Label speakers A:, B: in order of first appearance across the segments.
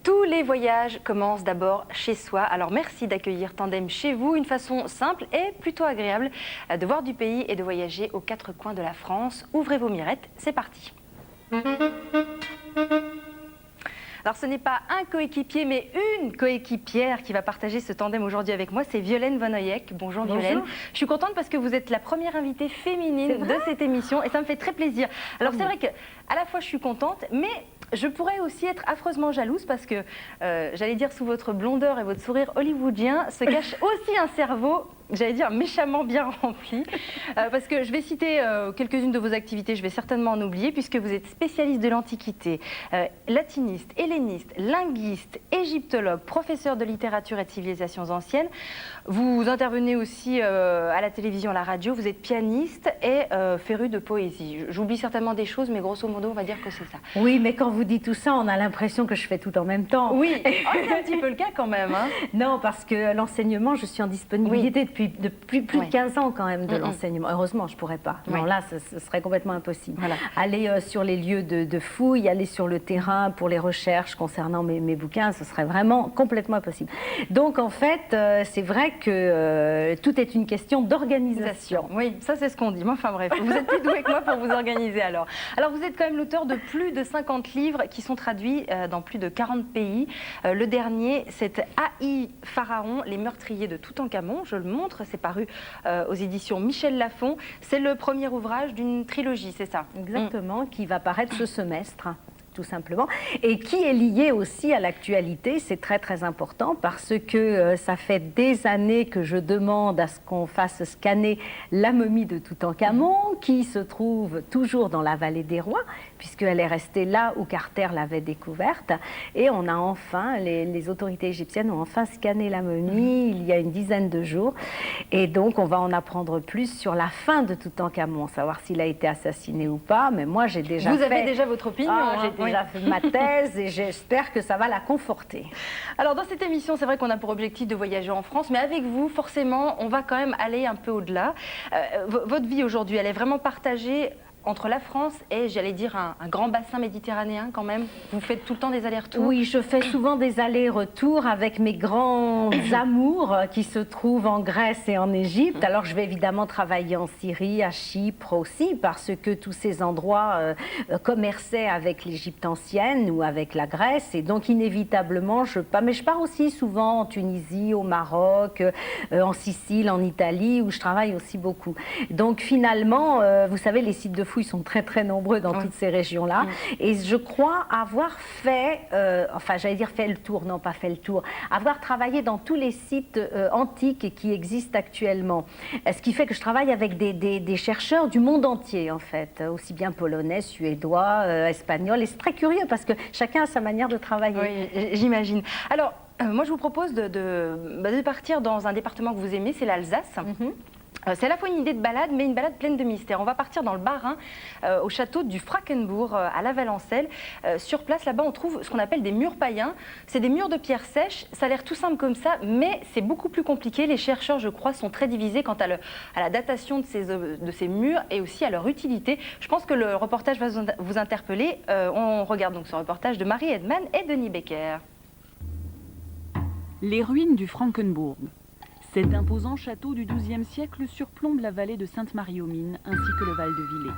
A: Tous les voyages commencent d'abord chez soi. Alors merci d'accueillir Tandem chez vous, une façon simple et plutôt agréable de voir du pays et de voyager aux quatre coins de la France. Ouvrez vos mirettes, c'est parti. Alors ce n'est pas un coéquipier mais une coéquipière qui va partager ce tandem aujourd'hui avec moi, c'est Violaine Van Oyek. Bonjour Violaine. Je suis contente parce que vous êtes la première invitée féminine de cette émission et ça me fait très plaisir. Alors c'est vrai que à la fois je suis contente mais je pourrais aussi être affreusement jalouse parce que, j'allais dire, sous votre blondeur et votre sourire hollywoodien se cache aussi un cerveau, j'allais dire, méchamment bien rempli. Parce que je vais citer quelques-unes de vos activités, je vais certainement en oublier, puisque vous êtes spécialiste de l'Antiquité, latiniste, helléniste, linguiste, égyptologue, professeur de littérature et de civilisations anciennes. Vous intervenez aussi à la télévision, à la radio, vous êtes pianiste et féru de poésie. J'oublie certainement des choses, mais grosso modo, on va dire que c'est ça.
B: Oui, mais quand vous dites tout ça, on a l'impression que je fais tout en même temps.
A: Oui, c'est un petit peu le cas quand même. Hein.
B: Non, parce que l'enseignement, je suis en disponibilité depuis plus de 15 ans quand même de l'enseignement. Heureusement, je ne pourrais pas. Non, là, ce serait complètement impossible. Voilà. Aller sur les lieux de fouilles, aller sur le terrain pour les recherches concernant mes bouquins, ce serait vraiment complètement impossible. Donc, en fait, c'est vrai que tout est une question d'organisation.
A: Oui, ça c'est ce qu'on dit. Mais enfin bref, vous êtes plus doué que moi pour vous organiser alors. Alors, vous êtes quand même l'auteur de plus de 50 livres qui sont traduits dans plus de 40 pays. Le dernier, c'est AI Pharaon, les meurtriers de Toutankhamon. Je le montre, c'est paru aux éditions Michel Lafon. C'est le premier ouvrage d'une trilogie, c'est ça?
B: Exactement, qui va paraître ce semestre, tout simplement, et qui est lié aussi à l'actualité. C'est très très important parce que ça fait des années que je demande à ce qu'on fasse scanner la momie de Toutankhamon, qui se trouve toujours dans la vallée des rois, puisqu'elle est restée là où Carter l'avait découverte, et on a enfin, les autorités égyptiennes ont enfin scanné la momie il y a une dizaine de jours, et donc on va en apprendre plus sur la fin de Toutankhamon, savoir s'il a été assassiné ou pas, mais moi j'ai déjà
A: Vous avez déjà votre opinion,
B: j'ai déjà fait ma thèse et j'espère que ça va la conforter.
A: Alors dans cette émission, c'est vrai qu'on a pour objectif de voyager en France, mais avec vous, forcément, on va quand même aller un peu au-delà. Votre vie aujourd'hui, elle est vraiment partagée entre la France et, j'allais dire, un grand bassin méditerranéen quand même. Vous faites tout le temps des allers-retours?
B: Oui, je fais souvent des allers-retours avec mes grands amours qui se trouvent en Grèce et en Égypte. Alors je vais évidemment travailler en Syrie, à Chypre aussi, parce que tous ces endroits commerçaient avec l'Égypte ancienne ou avec la Grèce. Et donc inévitablement, je pars. Mais je pars aussi souvent en Tunisie, au Maroc, en Sicile, en Italie, où je travaille aussi beaucoup. Donc finalement, vous savez, les sites de fouilles sont très très nombreux dans toutes ces régions-là, et je crois avoir fait, enfin j'allais dire fait le tour, non pas fait le tour, avoir travaillé dans tous les sites antiques qui existent actuellement, ce qui fait que je travaille avec des chercheurs du monde entier en fait, aussi bien polonais, suédois, espagnol, et c'est très curieux parce que chacun a sa manière de travailler.
A: Oui, j'imagine. Alors moi je vous propose de partir dans un département que vous aimez, c'est l'Alsace. C'est à la fois une idée de balade, mais une balade pleine de mystères. On va partir dans le Bas-Rhin, au château du Frackenbourg, à la Valencelle. Sur place, là-bas, on trouve ce qu'on appelle des murs païens. C'est des murs de pierre sèche. Ça a l'air tout simple comme ça, mais c'est beaucoup plus compliqué. Les chercheurs, je crois, sont très divisés quant à la datation de ces murs et aussi à leur utilité. Je pense que le reportage va vous interpeller. On regarde donc ce reportage de Marie Edman et Denis Becker.
C: Les ruines du Frankenbourg. Cet imposant château du XIIe siècle surplombe la vallée de Sainte-Marie-aux-Mines ainsi que le Val de Villers.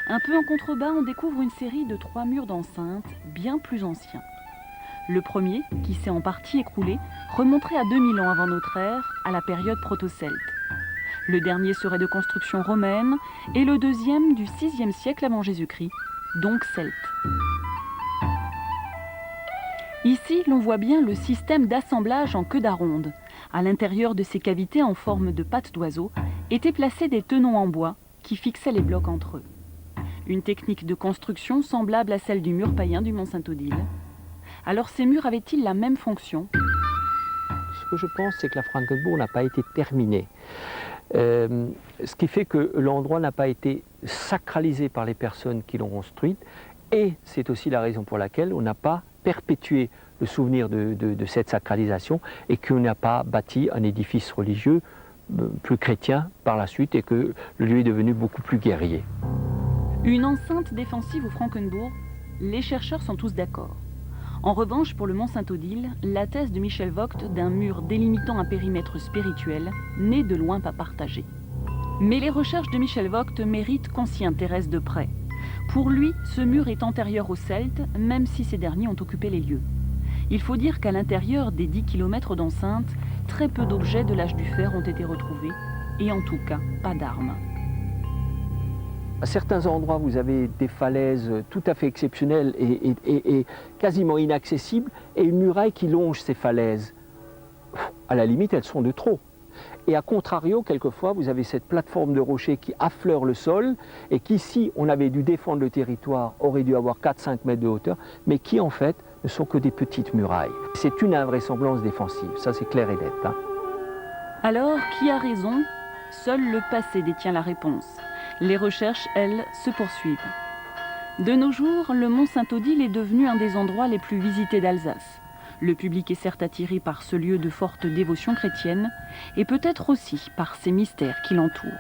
C: Un peu en contrebas, on découvre une série de 3 murs d'enceinte bien plus anciens. Le premier, qui s'est en partie écroulé, remonterait à 2000 ans avant notre ère, à la période proto-celte. Le dernier serait de construction romaine et le deuxième du VIe siècle avant Jésus-Christ, donc celte. Ici, l'on voit bien le système d'assemblage en queue d'aronde. À l'intérieur de ces cavités en forme de pattes d'oiseau étaient placés des tenons en bois qui fixaient les blocs entre eux. Une technique de construction semblable à celle du mur païen du Mont-Saint-Odile. Alors ces murs avaient-ils la même fonction?
D: Ce que je pense, c'est que la Frankenbourg n'a pas été terminée. Ce qui fait que l'endroit n'a pas été sacralisé par les personnes qui l'ont construite, et c'est aussi la raison pour laquelle on n'a pas perpétué le souvenir de cette sacralisation et qu'on n'a pas bâti un édifice religieux plus chrétien par la suite et que le lieu est devenu beaucoup plus guerrier.
C: Une enceinte défensive au Frankenbourg, les chercheurs sont tous d'accord. En revanche, pour le Mont Saint-Odile, la thèse de Michel Vogt d'un mur délimitant un périmètre spirituel n'est de loin pas partagée. Mais les recherches de Michel Vogt méritent qu'on s'y intéresse de près. Pour lui, ce mur est antérieur aux Celtes, même si ces derniers ont occupé les lieux. Il faut dire qu'à l'intérieur des 10 km d'enceinte, très peu d'objets de l'âge du fer ont été retrouvés, et en tout cas, pas d'armes.
D: À certains endroits, vous avez des falaises tout à fait exceptionnelles et quasiment inaccessibles, et une muraille qui longe ces falaises. À la limite, elles sont de trop. Et à contrario, quelquefois, vous avez cette plateforme de rochers qui affleure le sol, et qui, si on avait dû défendre le territoire, aurait dû avoir 4-5 mètres de hauteur, mais qui, en fait, ne sont que des petites murailles. C'est une invraisemblance défensive, ça c'est clair et net.
C: Alors, qui a raison? Seul le passé détient la réponse. Les recherches, elles, se poursuivent. De nos jours, le Mont Saint-Odile est devenu un des endroits les plus visités d'Alsace. Le public est certes attiré par ce lieu de forte dévotion chrétienne, et peut-être aussi par ces mystères qui l'entourent.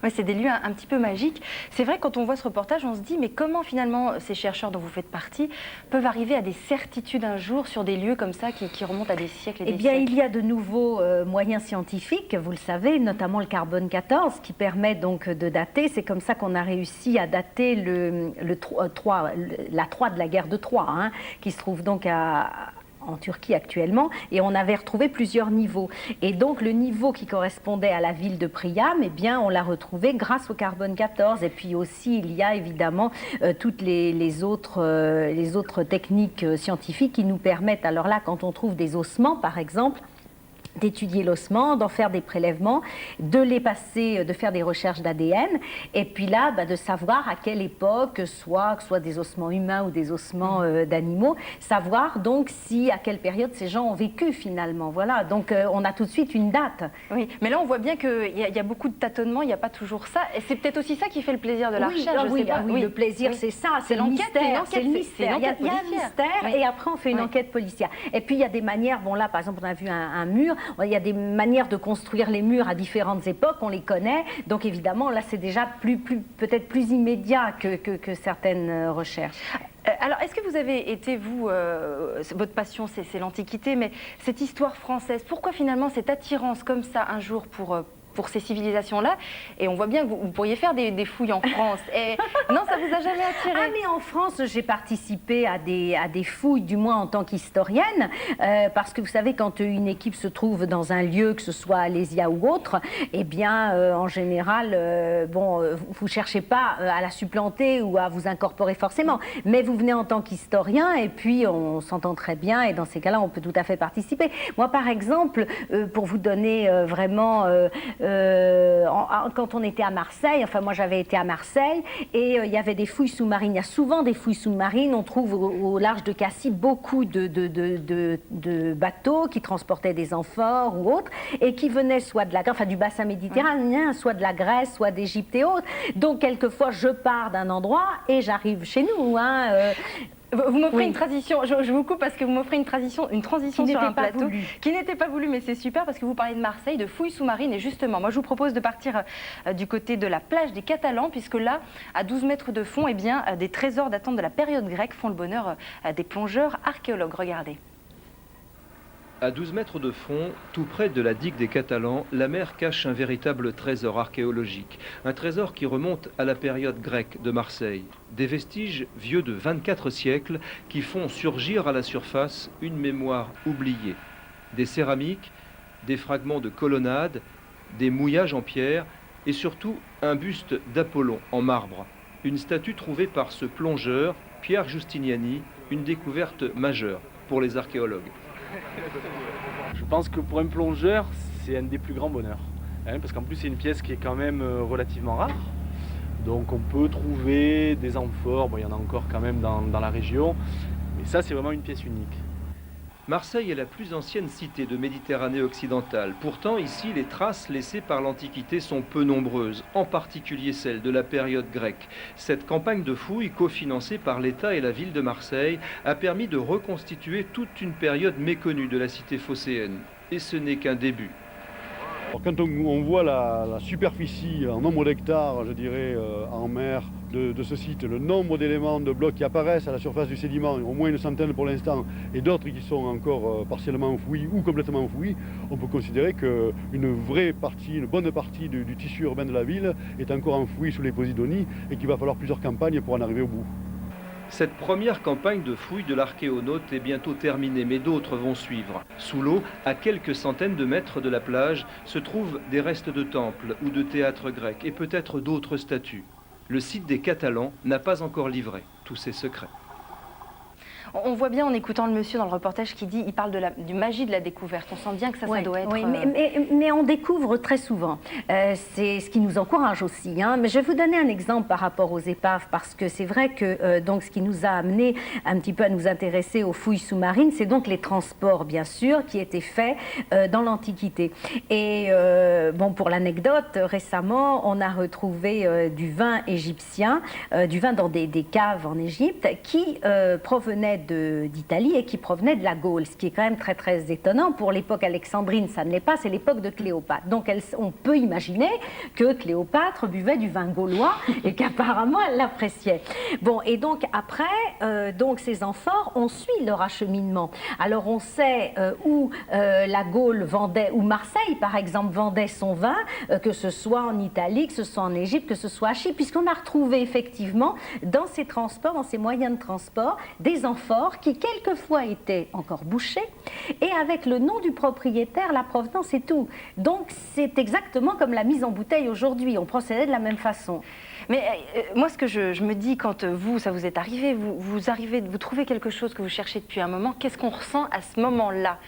A: Ouais, c'est des lieux un petit peu magiques. C'est vrai, quand on voit ce reportage, on se dit, mais comment finalement ces chercheurs dont vous faites partie peuvent arriver à des certitudes un jour sur des lieux comme ça qui remontent à des siècles et des siècles?
B: Eh bien, il y a de nouveaux moyens scientifiques, vous le savez, notamment le carbone 14, qui permet donc de dater. C'est comme ça qu'on a réussi à dater la Troie de la guerre de Troie, hein, qui se trouve donc en Turquie actuellement, et on avait retrouvé plusieurs niveaux. Et donc le niveau qui correspondait à la ville de Priam, eh bien on l'a retrouvé grâce au carbone 14. Et puis aussi il y a évidemment toutes les autres techniques scientifiques qui nous permettent, alors là quand on trouve des ossements par exemple, d'étudier l'ossement, d'en faire des prélèvements, de les passer, de faire des recherches d'ADN, et puis là, de savoir à quelle époque, que ce soit des ossements humains ou des ossements d'animaux, savoir donc à quelle période ces gens ont vécu finalement. Voilà, donc on a tout de suite une date.
A: Oui, mais là on voit bien qu'il y a beaucoup de tâtonnements, il n'y a pas toujours ça, et c'est peut-être aussi ça qui fait le plaisir de la recherche.
B: Oui, le plaisir c'est ça, c'est l'enquête, c'est le mystère. Il y a un mystère, et après on fait une enquête policière. Et puis il y a des manières, bon là par exemple on a vu un mur, il y a des manières de construire les murs à différentes époques, on les connaît, donc évidemment là c'est déjà peut-être plus immédiat que certaines recherches.
A: Alors, est-ce que vous avez été, vous, votre passion c'est l'Antiquité, mais cette histoire française, pourquoi finalement cette attirance comme ça un jour pour ces civilisations-là? Et on voit bien que vous pourriez faire des fouilles en France. Et non, ça vous a jamais attiré?
B: Ah, mais en France, j'ai participé à des fouilles, du moins en tant qu'historienne, parce que vous savez, quand une équipe se trouve dans un lieu, que ce soit Alésia ou autre, eh bien, en général, vous cherchez pas à la supplanter ou à vous incorporer forcément, mais vous venez en tant qu'historien, et puis on s'entend très bien, et dans ces cas-là, on peut tout à fait participer. Moi, par exemple, pour vous donner vraiment... quand on était à Marseille, enfin moi j'avais été à Marseille, et il y avait des fouilles sous-marines. Il y a souvent des fouilles sous-marines. On trouve au large de Cassis beaucoup de bateaux qui transportaient des amphores ou autres, et qui venaient soit du bassin méditerranéen, soit de la Grèce, soit d'Égypte et autres. Donc quelquefois je pars d'un endroit et j'arrive chez nous.
A: Vous m'offrez une transition, je vous coupe parce que vous m'offrez une transition sur un plateau qui n'était pas voulu, mais c'est super parce que vous parlez de Marseille, de fouilles sous-marines, et justement, moi je vous propose de partir du côté de la plage des Catalans, puisque là, à 12 mètres de fond, eh bien, des trésors datant de la période grecque font le bonheur des plongeurs archéologues. Regardez.
E: À 12 mètres de fond, tout près de la digue des Catalans, la mer cache un véritable trésor archéologique. Un trésor qui remonte à la période grecque de Marseille. Des vestiges vieux de 24 siècles qui font surgir à la surface une mémoire oubliée. Des céramiques, des fragments de colonnades, des mouillages en pierre et surtout un buste d'Apollon en marbre. Une statue trouvée par ce plongeur, Pierre Giustiniani, une découverte majeure pour les archéologues.
F: Je pense que pour un plongeur, c'est un des plus grands bonheurs. Parce qu'en plus, c'est une pièce qui est quand même relativement rare. Donc on peut trouver des amphores, il y en a encore quand même dans la région. Mais ça, c'est vraiment une pièce unique.
E: Marseille est la plus ancienne cité de Méditerranée occidentale. Pourtant, ici, les traces laissées par l'Antiquité sont peu nombreuses, en particulier celles de la période grecque. Cette campagne de fouilles, cofinancée par l'État et la ville de Marseille, a permis de reconstituer toute une période méconnue de la cité phocéenne. Et ce n'est qu'un début.
G: Alors, quand on voit la superficie en nombre d'hectares, je dirais, en mer de ce site, le nombre d'éléments de blocs qui apparaissent à la surface du sédiment, au moins une centaine pour l'instant, et d'autres qui sont encore partiellement enfouis ou complètement enfouis, on peut considérer qu'une vraie partie, une bonne partie du tissu urbain de la ville est encore enfouie sous les Posidonie et qu'il va falloir plusieurs campagnes pour en arriver au bout.
E: Cette première campagne de fouilles de l'archéonaute est bientôt terminée, mais d'autres vont suivre. Sous l'eau, à quelques centaines de mètres de la plage, se trouvent des restes de temples ou de théâtres grecs et peut-être d'autres statues. Le site des Catalans n'a pas encore livré tous ses secrets.
A: On voit bien en écoutant le monsieur dans le reportage qui dit, il parle du magie de la découverte. On sent bien que ça doit être...
B: Oui, mais on découvre très souvent. C'est ce qui nous encourage aussi. Hein. Mais je vais vous donner un exemple par rapport aux épaves, parce que c'est vrai que donc, ce qui nous a amené un petit peu à nous intéresser aux fouilles sous-marines, c'est donc les transports, bien sûr, qui étaient faits dans l'Antiquité. Et bon, pour l'anecdote, récemment, on a retrouvé du vin égyptien, du vin dans des caves en Égypte, qui provenait d'Italie et qui provenait de la Gaule, ce qui est quand même très très étonnant. Pour l'époque alexandrine, ça ne l'est pas, c'est l'époque de Cléopâtre. Donc on peut imaginer que Cléopâtre buvait du vin gaulois et qu'apparemment elle l'appréciait. Bon, et donc après, donc ces amphores, on suit leur acheminement. Alors on sait où la Gaule vendait, où Marseille par exemple vendait son vin, que ce soit en Italie, que ce soit en Égypte, que ce soit à Chypre, puisqu'on a retrouvé effectivement dans ces transports, dans ces moyens de transport, des amphores qui quelquefois étaient encore bouchés et avec le nom du propriétaire, la provenance et tout. Donc c'est exactement comme la mise en bouteille aujourd'hui, on procédait de la même façon.
A: Mais moi, ce que je me dis, quand ça vous est arrivé, vous trouvez quelque chose que vous cherchez depuis un moment, qu'est-ce qu'on ressent à ce moment-là?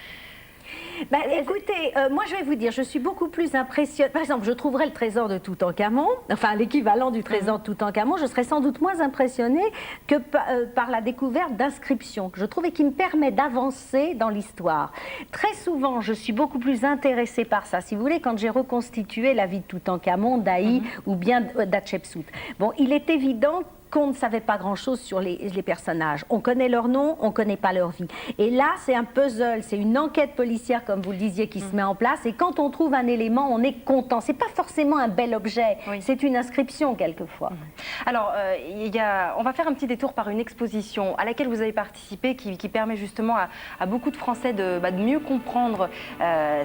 B: Ben, écoutez, moi je vais vous dire, je suis beaucoup plus impressionnée. Par exemple, je trouverais le trésor de Toutankhamon, enfin l'équivalent du trésor de Toutankhamon, je serais sans doute moins impressionnée que par la découverte d'inscriptions, que je trouve et qui me permet d'avancer dans l'histoire. Très souvent, je suis beaucoup plus intéressée par ça. Si vous voulez, quand j'ai reconstitué la vie de Toutankhamon, d'Aï ou bien d'Hatchepsout, bon, il est évident qu'on ne savait pas grand-chose sur les personnages. On connaît leur nom, on ne connaît pas leur vie. Et là, c'est un puzzle, c'est une enquête policière, comme vous le disiez, qui se met en place. Et quand on trouve un élément, on est content. Ce n'est pas forcément un bel objet, c'est une inscription, quelquefois.
A: Alors, on va faire un petit détour par une exposition à laquelle vous avez participé, qui permet justement à beaucoup de Français de mieux comprendre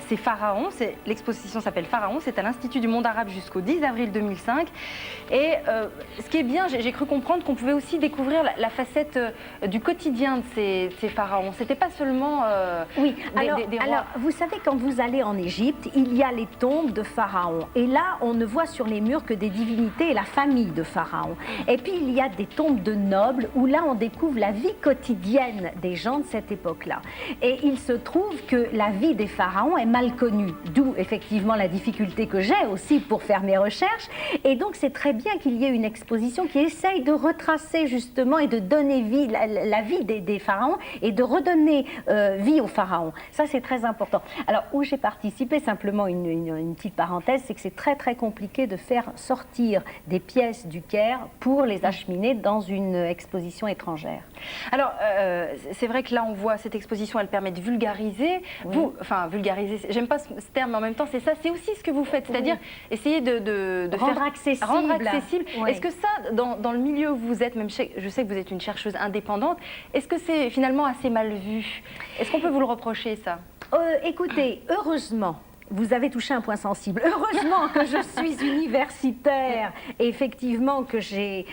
A: ces pharaons. L'exposition s'appelle Pharaon, c'est à l'Institut du monde arabe jusqu'au 10 avril 2005. Et ce qui est bien, j'ai cru comprendre qu'on pouvait aussi découvrir la facette du quotidien de ces pharaons. C'était pas seulement
B: oui,
A: des rois.
B: Alors, vous savez, quand vous allez en Égypte, il y a les tombes de pharaons. Et là, on ne voit sur les murs que des divinités et la famille de pharaons. Et puis, il y a des tombes de nobles où là, on découvre la vie quotidienne des gens de cette époque-là. Et il se trouve que la vie des pharaons est mal connue. D'où, effectivement, la difficulté que j'ai aussi pour faire mes recherches. Et donc, c'est très bien qu'il y ait une exposition qui essaye de retracer justement et de donner vie, la vie des pharaons et de redonner vie aux pharaons. Ça, c'est très important. Alors, où j'ai participé, simplement une petite parenthèse, c'est que c'est très très compliqué de faire sortir des pièces du Caire pour les acheminer dans une exposition étrangère.
A: Alors, c'est vrai que là, on voit cette exposition, elle permet de vulgariser.
B: Oui.
A: Vulgariser, j'aime pas ce terme, mais en même temps, c'est ça, c'est aussi ce que vous faites, c'est-à-dire essayer de
B: rendre
A: faire
B: accessible.
A: Rendre accessible.
B: Oui.
A: Est-ce que ça, dans le milieu où vous êtes, même je sais que vous êtes une chercheuse indépendante, est-ce que c'est finalement assez mal vu? Est-ce qu'on peut vous le reprocher, ça?
B: Écoutez, heureusement, vous avez touché un point sensible. Heureusement que je suis universitaire et effectivement que je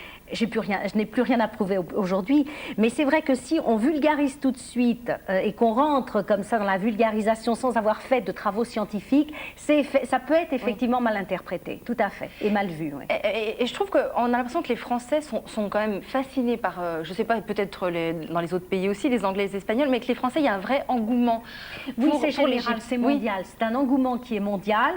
B: n'ai plus rien à prouver aujourd'hui. Mais c'est vrai que si on vulgarise tout de suite et qu'on rentre comme ça dans la vulgarisation sans avoir fait de travaux scientifiques, ça peut être effectivement mal interprété, tout à fait, et mal vu. Oui.
A: Et je trouve qu'on a l'impression que les Français sont quand même fascinés par, je ne sais pas, peut-être dans les autres pays aussi, les Anglais, les Espagnols, mais que les Français, il y a un vrai engouement.
B: Oui, c'est général, c'est mondial. C'est un engouement qui est mondial,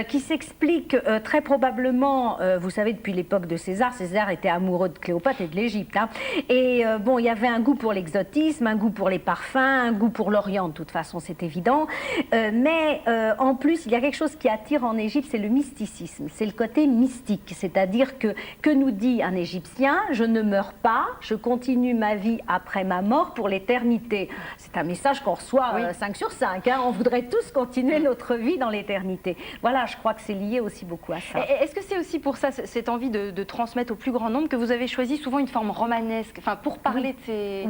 B: qui s'explique très probablement, vous savez, depuis l'époque de César. César était amoureux de Cléopâtre et de l'Égypte. Hein. Et bon, il y avait un goût pour l'exotisme, un goût pour les parfums, un goût pour l'Orient, de toute façon, c'est évident. Mais en plus, il y a quelque chose qui attire en Égypte, c'est le mysticisme, c'est le côté mystique. C'est-à-dire que nous dit un Égyptien, je ne meurs pas, je continue ma vie après ma mort pour l'éternité. C'est un message qu'on reçoit 5 sur 5. Hein. On voudrait tous continuer notre vie dans l'éternité. Voilà, je crois que c'est lié aussi beaucoup à ça.
A: Est-ce que c'est aussi pour ça, cette envie de transmettre au plus grand nombre, que vous avez choisi souvent une forme romanesque, enfin pour parler de ces...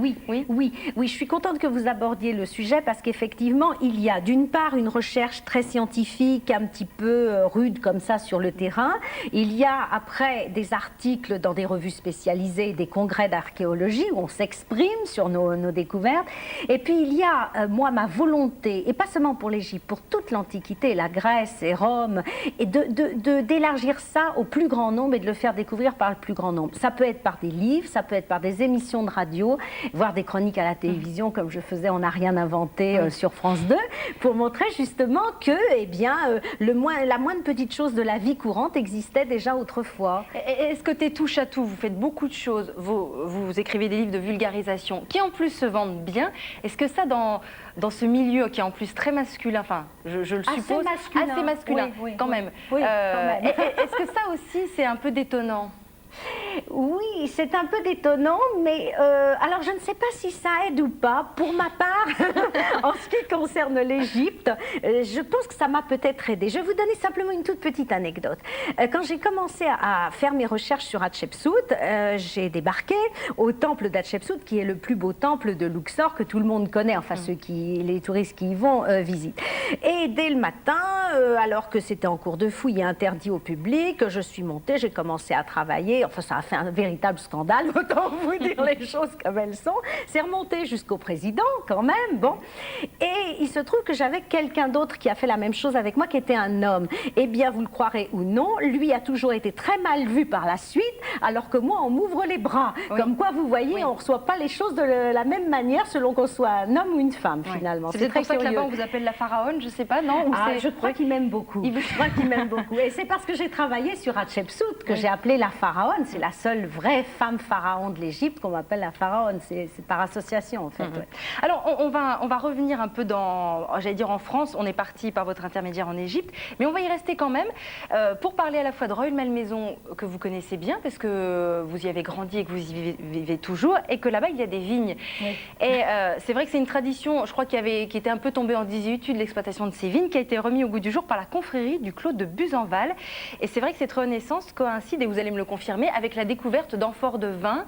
B: Oui, je suis contente que vous abordiez le sujet parce qu'effectivement, il y a d'une part une recherche très scientifique, un petit peu rude comme ça sur le terrain. Il y a après des articles dans des revues spécialisées, des congrès d'archéologie où on s'exprime sur nos découvertes. Et puis il y a, moi, ma volonté, et pas seulement pour l'Égypte, pour toute l'Antiquité, la Grèce et Rome, et d'élargir ça au plus grand nombre et de le faire découvrir par le plus grand nombre. Ça peut être par des livres, ça peut être par des émissions de radio, voire des chroniques à la télévision, comme je faisais On n'a rien inventé sur France 2, pour montrer justement que, eh bien, la moindre petite chose de la vie courante existait déjà autrefois.
A: Est-ce que tu es touche à tout? Vous faites beaucoup de choses, vous écrivez des livres de vulgarisation qui en plus se vendent bien. Est-ce que ça, dans ce milieu qui est en plus très masculin, enfin, je le suppose, assez masculin quand même, est-ce que ça aussi c'est un peu détonnant?
B: Oui, c'est un peu détonnant, mais alors je ne sais pas si ça aide ou pas. Pour ma part, en ce qui concerne l'Égypte, je pense que ça m'a peut-être aidé. Je vais vous donner simplement une toute petite anecdote. Quand j'ai commencé à faire mes recherches sur Hatshepsut, j'ai débarqué au temple d'Hatshepsut, qui est le plus beau temple de Luxor que tout le monde connaît, enfin les touristes qui y vont visitent. Et dès le matin, alors que c'était en cours de fouille et interdit au public, je suis montée, j'ai commencé à travailler. Enfin, ça a fait un véritable scandale, autant vous dire les choses comme elles sont. C'est remonté jusqu'au président, quand même, bon. Et il se trouve que j'avais quelqu'un d'autre qui a fait la même chose avec moi, qui était un homme. Eh bien, vous le croirez ou non, lui a toujours été très mal vu par la suite, alors que moi, on m'ouvre les bras. Comme quoi, vous voyez, on ne reçoit pas les choses de la même manière selon qu'on soit un homme ou une femme, finalement.
A: C'est pour ça que là-bas, on vous appelle la pharaone, je ne sais pas, non?
B: Je crois qu'il m'aime beaucoup. Je crois qu'il m'aime beaucoup. Et c'est parce que j'ai travaillé sur Hatshepsut que j'ai appelé la pharaone. C'est la seule vraie femme pharaon de l'Égypte qu'on appelle la pharaone. C'est par association, en fait.
A: Alors, on va revenir un peu j'allais dire en France. On est parti par votre intermédiaire en Égypte, mais on va y rester quand même pour parler à la fois de Rueil-Malmaison, que vous connaissez bien, parce que vous y avez grandi et que vous y vivez toujours, et que là-bas, il y a des vignes. Et c'est vrai que c'est une tradition, je crois, qui était un peu tombée en désuétude, l'exploitation de ces vignes, qui a été remise au goût du jour par la confrérie du Clos de Buzenval. Et c'est vrai que cette renaissance coïncide, et vous allez me le confirmer, avec la découverte d'amphores de vin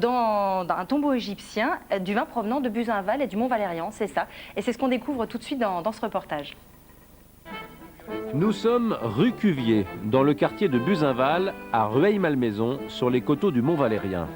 A: dans un tombeau égyptien, du vin provenant de Buzenval et du Mont Valérien, c'est ça. Et c'est ce qu'on découvre tout de suite dans ce reportage.
H: Nous sommes rue Cuvier, dans le quartier de Buzenval, à Rueil-Malmaison, sur les coteaux du Mont Valérien.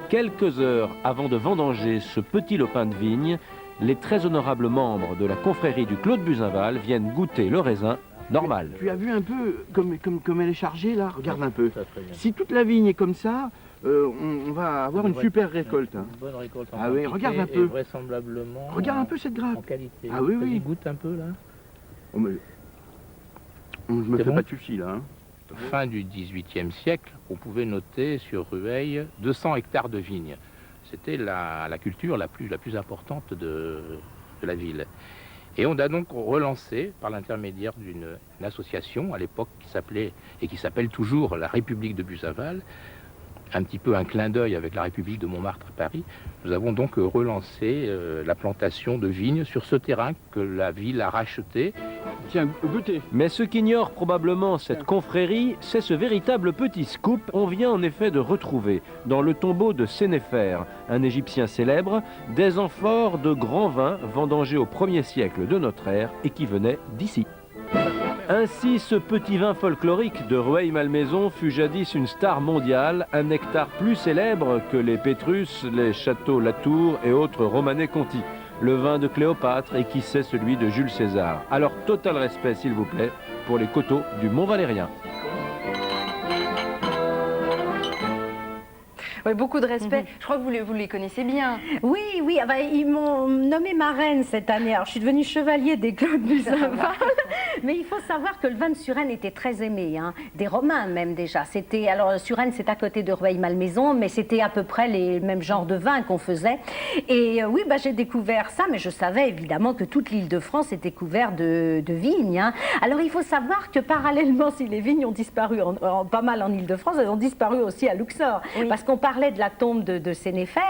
H: Quelques heures avant de vendanger ce petit lopin de vigne, les très honorables membres de la confrérie du Clos de Buzenval viennent goûter le raisin normal.
I: Tu as vu un peu comme elle est chargée là? Regarde un peu. Si toute la vigne est comme ça, on va avoir une super récolte. Une
J: bonne récolte en
I: quantité, regarde un peu.
J: Vraisemblablement.
I: Regarde un peu cette grappe.
J: En qualité.
I: Ah oui, oui.
J: Goûte un peu là.
I: Oh, mais... Je me fais pas de soucis là.
J: Fin du XVIIIe siècle, on pouvait noter sur Rueil 200 hectares de vignes. C'était la culture la plus importante de la ville. Et on a donc relancé, par l'intermédiaire d'une association à l'époque qui s'appelait et qui s'appelle toujours la République de Buzenval, un petit peu un clin d'œil avec la République de Montmartre à Paris, nous avons donc relancé la plantation de vignes sur ce terrain que la ville a racheté.
I: Tiens, goûtez.
H: Mais ce qu'ignore probablement cette confrérie, c'est ce véritable petit scoop. On vient en effet de retrouver, dans le tombeau de Sénéfer, un Égyptien célèbre, des amphores de grands vins vendangés au 1er siècle de notre ère et qui venaient d'ici. Ainsi, ce petit vin folklorique de Rueil-Malmaison fut jadis une star mondiale, un nectar plus célèbre que les Pétrus, les Châteaux Latour et autres Romanée Conti, le vin de Cléopâtre et qui sait celui de Jules César. Alors, total respect, s'il vous plaît, pour les coteaux du Mont Valérien.
A: Oui, beaucoup de respect. Je crois que vous les connaissez bien.
B: Oui, ah bah, ils m'ont nommée marraine cette année. Alors, je suis devenue chevalier des Clos de Buzenval. Mais il faut savoir que le vin de Suresnes était très aimé, hein, des Romains même déjà. Alors, Suresnes, c'est à côté de Rueil-Malmaison, mais c'était à peu près les mêmes genres de vins qu'on faisait. Et oui, bah, j'ai découvert ça, mais je savais évidemment que toute l'île de France était couverte de vignes. Hein. Alors, il faut savoir que parallèlement, si les vignes ont disparu pas mal en île de France, elles ont disparu aussi à Luxor. Oui. Parce qu'on parlait parlais de la tombe de Sénéfer,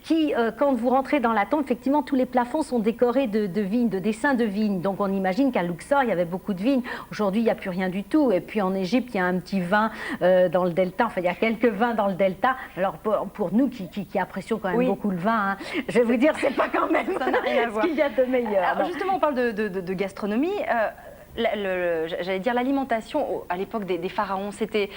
B: qui, quand vous rentrez dans la tombe, effectivement, tous les plafonds sont décorés de vignes, de dessins de vignes. Donc on imagine qu'à Luxor, il y avait beaucoup de vignes. Aujourd'hui, il n'y a plus rien du tout. Et puis en Égypte, il y a un petit vin dans le delta. Enfin, il y a quelques vins dans le delta. Alors pour nous qui apprécions quand même beaucoup le vin, hein, je vais vous dire, c'est pas quand même
A: ça n'a rien à voir.
B: Ce qu'il y a de meilleur.
A: Alors justement, on parle de gastronomie. J'allais dire l'alimentation à l'époque des pharaons, c'était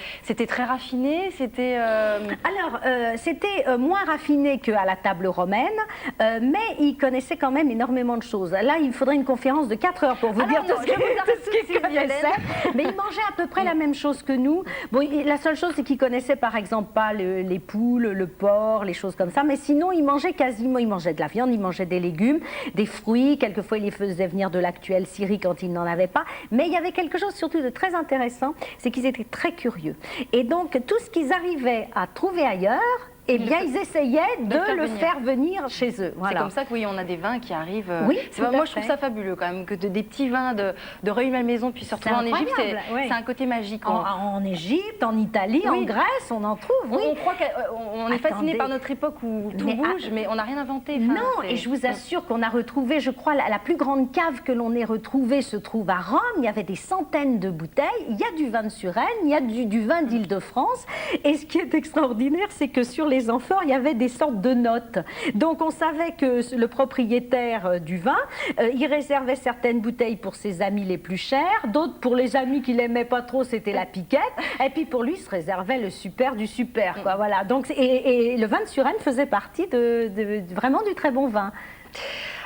A: très raffiné, c'était...
B: Alors, c'était moins raffiné qu'à la table romaine, mais ils connaissaient quand même énormément de choses. Là, il faudrait une conférence de 4 heures pour vous dire tout ce qu'ils connaissaient. Mais ils mangeaient à peu près la même chose que nous. Bon, la seule chose, c'est qu'ils connaissaient par exemple pas les poules, le porc, les choses comme ça, mais sinon, ils mangeaient quasiment, ils mangeaient de la viande, ils mangeaient des légumes, des fruits, quelquefois, ils les faisaient venir de l'actuelle Syrie quand ils n'en avaient pas. Mais il y avait quelque chose surtout de très intéressant, c'est qu'ils étaient très curieux. Et donc, tout ce qu'ils arrivaient à trouver ailleurs, eh bien, ils essayaient de le faire venir chez eux. Voilà.
A: C'est comme ça que oui, on a des vins qui arrivent.
B: Oui,
A: moi, je trouve ça fabuleux quand même, que des petits vins de Rueil-Malmaison puissent se retrouver en Égypte. C'est un côté magique.
B: En Égypte, en Italie, en Grèce, on en trouve. Oui.
A: On croit qu'on est fasciné par notre époque où tout bouge, mais on n'a rien inventé.
B: Enfin, non, et je vous assure qu'on a retrouvé, je crois, la plus grande cave que l'on ait retrouvée se trouve à Rome. Il y avait des centaines de bouteilles. Il y a du vin de Suresnes, il y a du vin d'Île-de-France. Et ce qui est extraordinaire, c'est que sur les amphores, il y avait des sortes de notes. Donc on savait que le propriétaire du vin, il réservait certaines bouteilles pour ses amis les plus chers, d'autres pour les amis qu'il n'aimait pas trop, c'était la piquette, et puis pour lui, il se réservait le super du super. Quoi, voilà. Donc, et le vin de Suresnes faisait partie vraiment du très bon vin.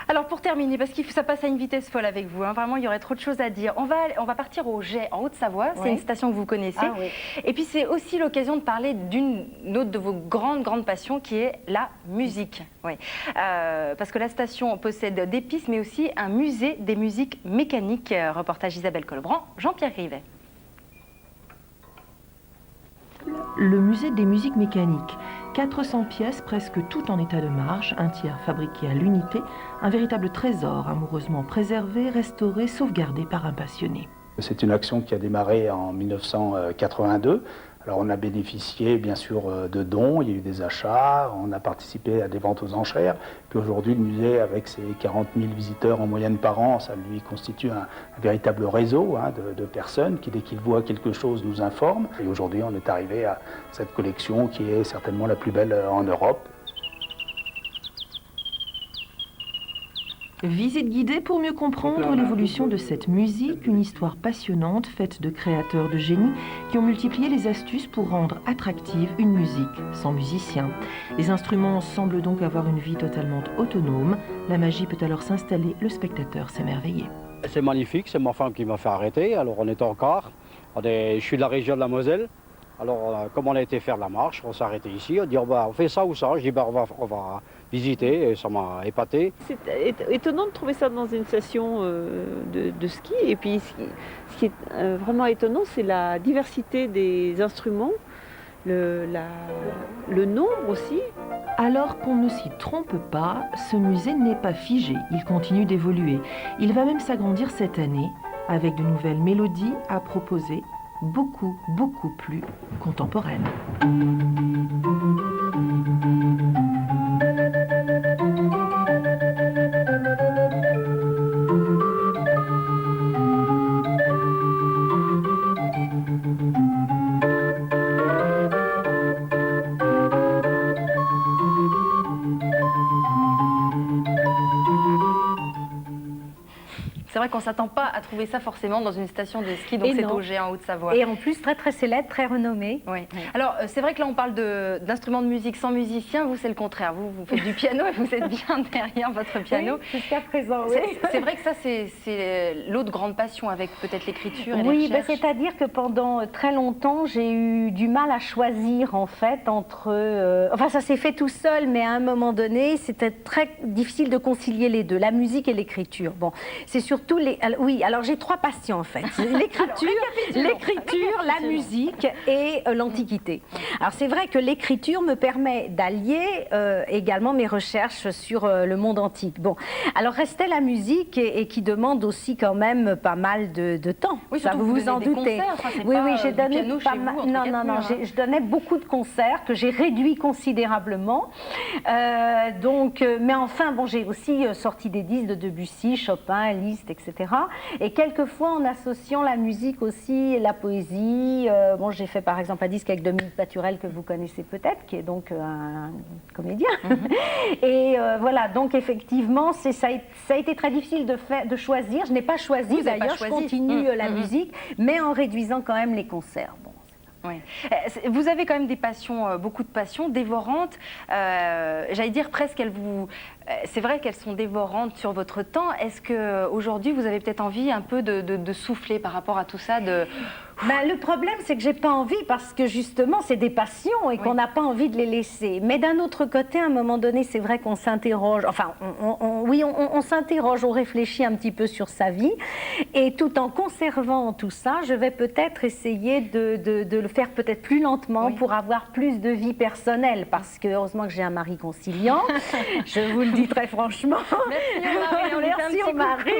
A: Alors pour terminer, parce que ça passe à une vitesse folle avec vous, hein, vraiment il y aurait trop de choses à dire. On va partir au Jet en Haute-Savoie, c'est une station que vous connaissez.
B: Ah, oui.
A: Et puis c'est aussi l'occasion de parler d'une autre de vos grandes passions qui est la musique. Oui. Parce que la station possède des pistes mais aussi un musée des musiques mécaniques. Reportage Isabelle Colbrand, Jean-Pierre Grivet.
K: Le musée des musiques mécaniques. 400 pièces, presque toutes en état de marche, un tiers fabriqué à l'unité, un véritable trésor amoureusement préservé, restauré, sauvegardé par un passionné.
L: C'est une action qui a démarré en 1982. Alors on a bénéficié bien sûr de dons, il y a eu des achats, on a participé à des ventes aux enchères. Puis aujourd'hui le musée avec ses 40 000 visiteurs en moyenne par an, ça lui constitue un véritable réseau de personnes qui dès qu'ils voient quelque chose nous informent. Et aujourd'hui on est arrivé à cette collection qui est certainement la plus belle en Europe.
K: Visite guidée pour mieux comprendre l'évolution de cette musique, une histoire passionnante faite de créateurs de génie qui ont multiplié les astuces pour rendre attractive une musique sans musicien. Les instruments semblent donc avoir une vie totalement autonome. La magie peut alors s'installer, le spectateur s'émerveiller.
M: C'est magnifique, c'est ma femme qui m'a fait arrêter, alors on est en quart. Je suis de la région de la Moselle. Alors, comme on a été faire la marche, on s'est arrêté ici, on dit on fait ça ou ça. Je dis on va visiter, et ça m'a épaté.
N: C'est étonnant de trouver ça dans une station de ski. Et puis, ce qui est vraiment étonnant, c'est la diversité des instruments, le nombre aussi.
K: Alors qu'on ne s'y trompe pas, ce musée n'est pas figé, il continue d'évoluer. Il va même s'agrandir cette année avec de nouvelles mélodies à proposer, beaucoup plus contemporaines.
A: C'est vrai qu'on ne s'attend pas à trouver ça forcément dans une station de ski, donc c'est au Jet en Haute-Savoie.
B: Et en plus très célèbre, très renommé.
A: Oui. Alors c'est vrai que là on parle d'instruments de musique sans musicien, vous c'est le contraire, vous faites du piano et vous êtes bien derrière votre piano.
B: Oui, jusqu'à présent, oui.
A: C'est vrai que ça c'est l'autre grande passion avec peut-être l'écriture et
B: oui,
A: la recherche.
B: C'est-à-dire que pendant très longtemps j'ai eu du mal à choisir en fait entre... enfin ça s'est fait tout seul, mais à un moment donné c'était très difficile de concilier les deux, la musique et l'écriture. Bon, c'est surtout Oui, alors j'ai 3 passions en fait. L'écriture, la musique et l'Antiquité. Alors c'est vrai que l'écriture me permet d'allier également mes recherches sur le monde antique. Bon, alors restait la musique et qui demande aussi quand même pas mal de temps.
A: Oui,
B: ça vous en doutez. Oui, j'ai donné pas mal. Non, je donnais beaucoup de concerts que j'ai réduits considérablement. Mais enfin, bon, j'ai aussi sorti des disques de Debussy, Chopin, Liszt, etc. Et quelquefois, en associant la musique aussi, la poésie. Bon, j'ai fait par exemple un disque avec Dominique Paturel que vous connaissez peut-être, qui est donc un comédien. Et voilà, donc effectivement, ça a été très difficile de choisir. Je n'ai pas choisi, d'ailleurs, je continue la musique, mais en réduisant quand même les concerts. Bon.
A: Oui. Vous avez quand même des passions, beaucoup de passions dévorantes. J'allais dire presque c'est vrai qu'elles sont dévorantes sur votre temps. Est-ce qu'aujourd'hui, vous avez peut-être envie un peu de souffler par rapport à tout ça
B: Le problème, c'est que j'ai pas envie parce que justement, c'est des passions et qu'on n'a pas envie de les laisser. Mais d'un autre côté, à un moment donné, c'est vrai qu'on s'interroge. Enfin, on s'interroge, on réfléchit un petit peu sur sa vie. Et tout en conservant tout ça, je vais peut-être essayer de le faire peut-être plus lentement pour avoir plus de vie personnelle. Parce que heureusement que j'ai un mari conciliant. Je vous le dis très franchement. Merci au mari.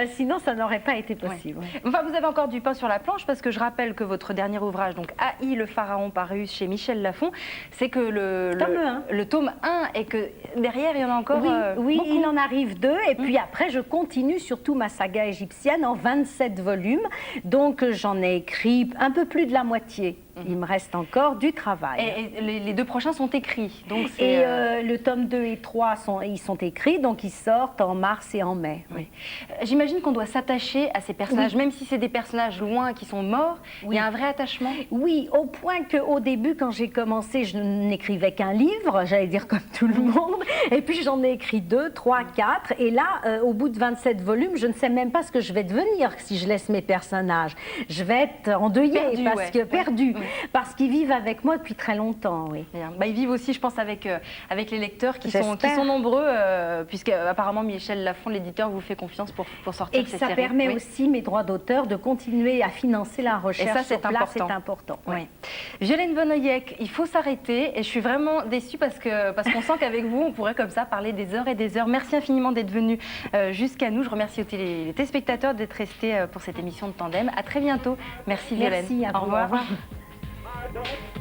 B: Sinon, ça n'aurait pas été possible.
A: Enfin, vous avez encore du pain sur la planche parce que je rappelle que votre dernier ouvrage, donc Haï le pharaon, paru chez Michel Lafon, c'est que le tome 1 et que derrière il y en a encore
B: oui,
A: beaucoup.
B: Il en arrive 2 et puis après je continue surtout ma saga égyptienne en 27 volumes, donc j'en ai écrit un peu plus de la moitié. Il me reste encore du travail.
A: Et les 2 prochains sont écrits. Donc
B: le tome 2 et 3 sont écrits, donc ils sortent en mars et en mai.
A: Oui. J'imagine qu'on doit s'attacher à ces personnages, même si c'est des personnages loin qui sont morts, il y a un vrai attachement.
B: Oui, au point qu'au début, quand j'ai commencé, je n'écrivais qu'un livre, j'allais dire comme tout le monde, et puis j'en ai écrit 2, 3, 4, et là, au bout de 27 volumes, je ne sais même pas ce que je vais devenir si je laisse mes personnages. Je vais être endeuillée, perdue. Parce qu'ils vivent avec moi depuis très longtemps, oui.
A: Ils vivent aussi, je pense, avec les lecteurs qui sont nombreux, puisque apparemment Michel Lafon, l'éditeur, vous fait confiance pour sortir ces séries.
B: Et ça permet aussi mes droits d'auteur de continuer à financer la recherche.
A: Et ça, c'est
B: important.
A: Oui. Violaine Vonoyec, il faut s'arrêter et je suis vraiment déçue parce qu'on sent qu'avec vous, on pourrait comme ça parler des heures et des heures. Merci infiniment d'être venu jusqu'à nous. Je remercie les téléspectateurs d'être restés pour cette émission de Tandem. À très bientôt. Merci Violaine.
B: Merci, à vous.
A: Au revoir.
O: Don't